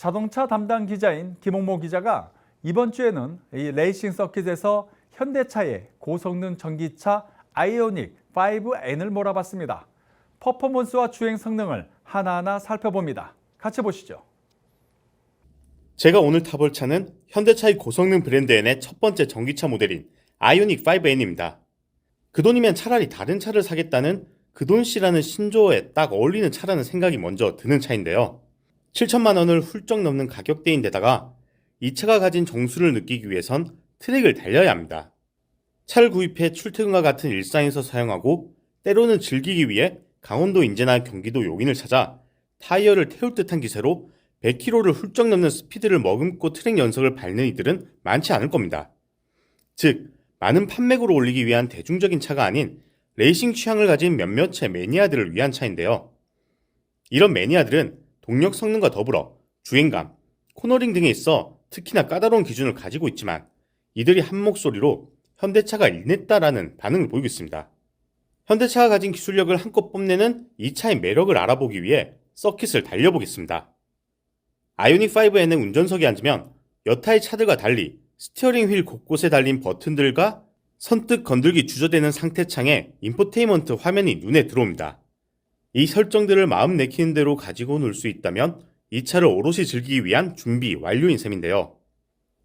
자동차 담당 기자인 김홍모 기자가 이번 주에는 이 레이싱 서킷에서 현대차의 고성능 전기차 아이오닉 5N을 몰아봤습니다. 퍼포먼스와 주행 성능을 하나하나 살펴봅니다. 같이 보시죠. 제가 오늘 타볼 차는 현대차의 고성능 브랜드 N의 첫 번째 전기차 모델인 아이오닉 5N입니다. 그 돈이면 차라리 다른 차를 사겠다는 그 돈씨라는 신조어에 딱 어울리는 차라는 생각이 먼저 드는 차인데요. 7천만 원을 훌쩍 넘는 가격대인데다가 이 차가 가진 정수를 느끼기 위해선 트랙을 달려야 합니다. 차를 구입해 출퇴근과 같은 일상에서 사용하고 때로는 즐기기 위해 강원도 인제나 경기도 용인을 찾아 타이어를 태울 듯한 기세로 100km를 훌쩍 넘는 스피드를 머금고 트랙 연석을 밟는 이들은 많지 않을 겁니다. 즉, 많은 판매고를 올리기 위한 대중적인 차가 아닌 레이싱 취향을 가진 몇몇의 매니아들을 위한 차인데요. 이런 매니아들은 동력 성능과 더불어 주행감, 코너링 등에 있어 특히나 까다로운 기준을 가지고 있지만 이들이 한 목소리로 현대차가 일냈다라는 반응을 보이고 있습니다. 현대차가 가진 기술력을 한껏 뽐내는 이 차의 매력을 알아보기 위해 서킷을 달려보겠습니다. 아이오닉 5N의 운전석에 앉으면 여타의 차들과 달리 스티어링 휠 곳곳에 달린 버튼들과 선뜻 건들기 주저되는 상태창에 인포테인먼트 화면이 눈에 들어옵니다. 이 설정들을 마음 내키는 대로 가지고 놀 수 있다면 이 차를 오롯이 즐기기 위한 준비 완료인 셈인데요.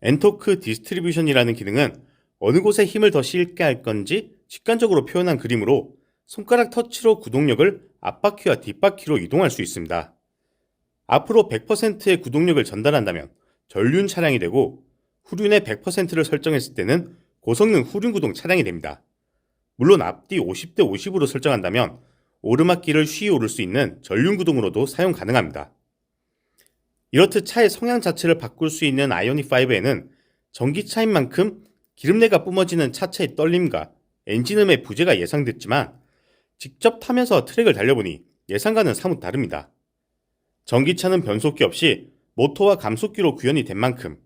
엔토크 디스트리뷰션이라는 기능은 어느 곳에 힘을 더 실게 할 건지 직관적으로 표현한 그림으로 손가락 터치로 구동력을 앞바퀴와 뒷바퀴로 이동할 수 있습니다. 앞으로 100%의 구동력을 전달한다면 전륜 차량이 되고 후륜의 100%를 설정했을 때는 고성능 후륜 구동 차량이 됩니다. 물론 앞뒤 50대 50으로 설정한다면 오르막길을 쉬이 오를 수 있는 전륜 구동으로도 사용 가능합니다. 이렇듯 차의 성향 자체를 바꿀 수 있는 아이오닉 5N은 전기차인 만큼 기름내가 뿜어지는 차체의 떨림과 엔진음의 부재가 예상됐지만 직접 타면서 트랙을 달려보니 예상과는 사뭇 다릅니다. 전기차는 변속기 없이 모터와 감속기로 구현이 된 만큼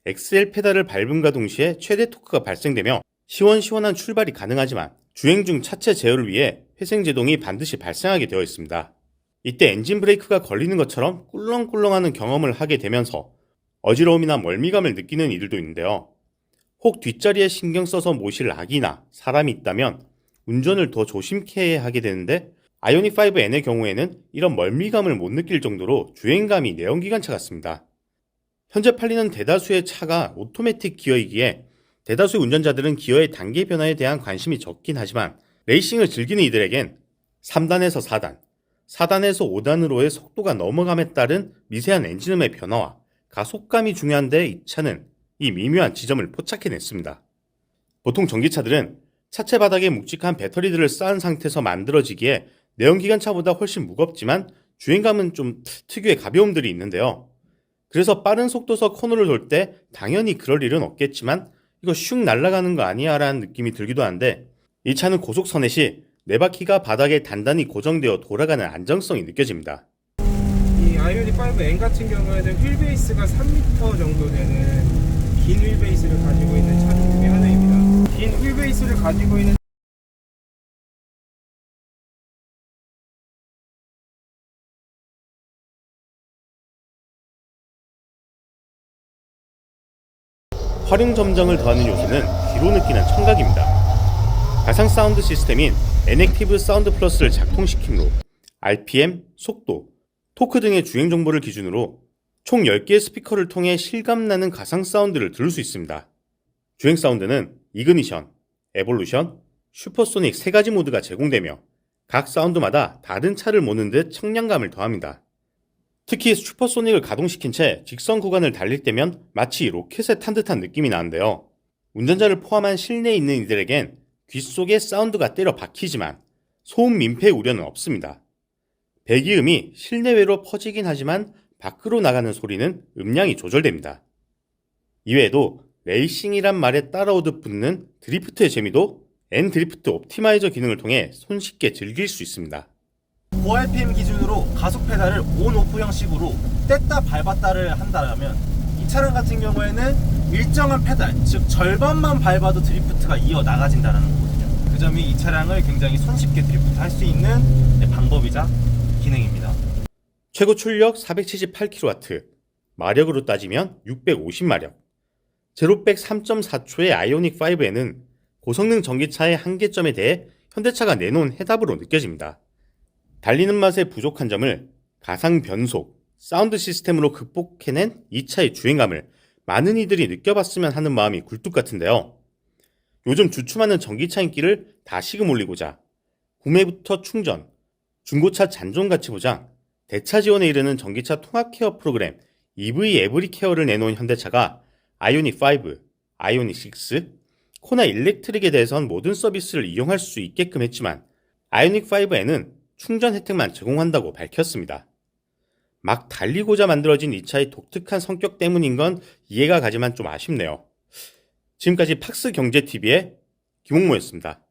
엑셀 페달을 밟음과 동시에 최대 토크가 발생되며 시원시원한 출발이 가능하지만 주행 중 차체 제어를 위해 회생제동이 반드시 발생하게 되어 있습니다. 이때 엔진 브레이크가 걸리는 것처럼 꿀렁꿀렁하는 경험을 하게 되면서 어지러움이나 멀미감을 느끼는 이들도 있는데요. 혹 뒷자리에 신경 써서 모실 아기나 사람이 있다면 운전을 더 조심케 하게 되는데 아이오닉 5N의 경우에는 이런 멀미감을 못 느낄 정도로 주행감이 내연기관차 같습니다. 현재 팔리는 대다수의 차가 오토매틱 기어이기에 대다수의 운전자들은 기어의 단계 변화에 대한 관심이 적긴 하지만 레이싱을 즐기는 이들에겐 3단에서 4단, 4단에서 5단으로의 속도가 넘어감에 따른 미세한 엔진음의 변화와 가속감이 중요한데 이 차는 이 미묘한 지점을 포착해냈습니다. 보통 전기차들은 차체 바닥에 묵직한 배터리들을 쌓은 상태에서 만들어지기에 내연기관차보다 훨씬 무겁지만 주행감은 좀 특유의 가벼움들이 있는데요. 그래서 빠른 속도서 코너를 돌 때 당연히 그럴 일은 없겠지만 이거 슉 날아가는 거 아니야 라는 느낌이 들기도 한데 이 차는 고속선회 시 네 바퀴가 바닥에 단단히 고정되어 돌아가는 안정성이 느껴집니다. 이 아이오닉 5N 같은 경우에는 휠베이스가 3m 정도 되는 긴 휠베이스를 가지고 있는 차종 중에 하나입니다. 긴 휠베이스를 가지고 있는 활용 점정을 더하는 요소는 귀로 느끼는 청각입니다. 가상 사운드 시스템인 엔액티브 사운드 플러스를 작동시키므로 RPM, 속도, 토크 등의 주행 정보를 기준으로 총 10개의 스피커를 통해 실감나는 가상 사운드를 들을 수 있습니다. 주행 사운드는 이그니션, 에볼루션, 슈퍼소닉 3가지 모드가 제공되며 각 사운드마다 다른 차를 모는 듯 청량감을 더합니다. 특히 슈퍼소닉을 가동시킨 채 직선 구간을 달릴 때면 마치 로켓에 탄 듯한 느낌이 나는데요. 운전자를 포함한 실내에 있는 이들에겐 귀 속에 사운드가 때려 박히지만 소음 민폐 우려는 없습니다. 배기음이 실내외로 퍼지긴 하지만 밖으로 나가는 소리는 음량이 조절됩니다. 이외에도 레이싱이란 말에 따라오듯 붙는 드리프트의 재미도 N 드리프트 옵티마이저 기능을 통해 손쉽게 즐길 수 있습니다. 고RPM 기준으로 가속 페달을 온-오프 형식으로 뗐다 밟았다를 한다면 이 차량 같은 경우에는 일정한 페달, 즉 절반만 밟아도 드리프트가 이어나가진다는 거거든요. 그 점이 이 차량을 굉장히 손쉽게 드리프트 할 수 있는 방법이자 기능입니다. 최고 출력 478kW, 마력으로 따지면 650마력, 제로백 3.4초의 아이오닉 5N은 고성능 전기차의 한계점에 대해 현대차가 내놓은 해답으로 느껴집니다. 달리는 맛의 부족한 점을 가상 변속, 사운드 시스템으로 극복해낸 이 차의 주행감을 많은 이들이 느껴봤으면 하는 마음이 굴뚝 같은데요. 요즘 주춤하는 전기차 인기를 다시금 올리고자 구매부터 충전, 중고차 잔존가치 보장, 대차 지원에 이르는 전기차 통합 케어 프로그램 EV 에브리 케어를 내놓은 현대차가 아이오닉 5, 아이오닉 6, 코나 일렉트릭에 대해선 모든 서비스를 이용할 수 있게끔 했지만 아이오닉 5N은 충전 혜택만 제공한다고 밝혔습니다. 막 달리고자 만들어진 이 차의 독특한 성격 때문인 건 이해가 가지만 좀 아쉽네요. 지금까지 팍스경제TV의 김홍모였습니다.